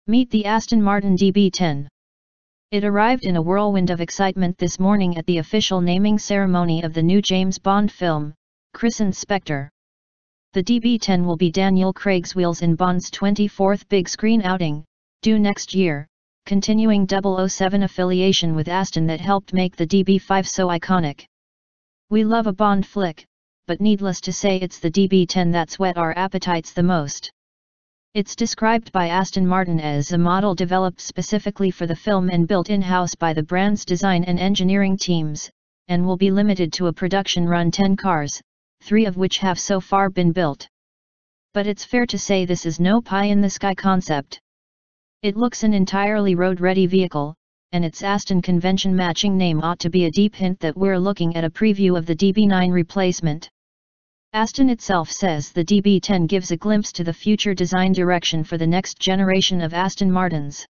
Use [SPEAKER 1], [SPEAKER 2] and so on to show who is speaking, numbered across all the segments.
[SPEAKER 1] Meet the Aston Martin DB10. It arrived in a whirlwind of excitement this morning at the official naming ceremony of the new James Bond film, christened Spectre. The DB10 will be Daniel Craig's wheels in Bond's 24th big screen outing, due next year, continuing 007 affiliation with Aston that helped make the DB5 so iconic. We love a Bond flick, but needless to say it's the DB10 that's whet our appetites the most. It's described by Aston Martin as a model developed specifically for the film and built in-house by the brand's design and engineering teams, and will be limited to a production run 10 cars, 3 of which have so far been built. But it's fair to say this is no pie-in-the-sky concept. It looks an entirely road-ready vehicle, and its Aston convention-matching name ought to be a deep hint that we're looking at a preview of the DB9 replacement. Aston itself says the DB10 gives a glimpse to the future design direction for the next generation of Aston Martins.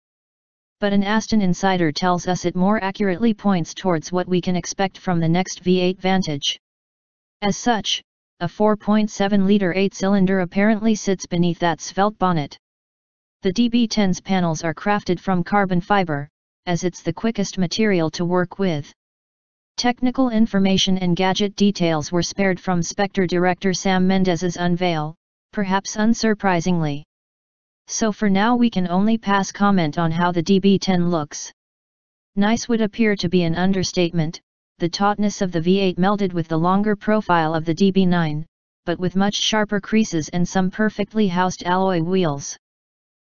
[SPEAKER 1] But an Aston insider tells us it more accurately points towards what we can expect from the next V8 Vantage. As such, a 4.7-litre 8-cylinder apparently sits beneath that svelte bonnet. The DB10's panels are crafted from carbon fiber, as it's the quickest material to work with. Technical information and gadget details were spared from Spectre director Sam Mendes's unveil, perhaps unsurprisingly. So for now we can only pass comment on how the DB10 looks. Nice would appear to be an understatement, the tautness of the V8 melded with the longer profile of the DB9, but with much sharper creases and some perfectly housed alloy wheels.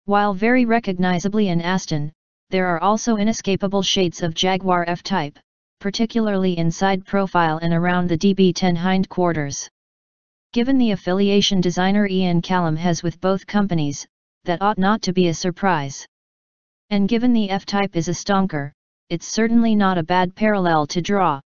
[SPEAKER 1] While very recognizably an Aston, there are also inescapable shades of Jaguar F-Type, particularly in side profile and around the DB10 hindquarters. Given the affiliation designer Ian Callum has with both companies, that ought not to be a surprise. And given the F-Type is a stonker, it's certainly not a bad parallel to draw.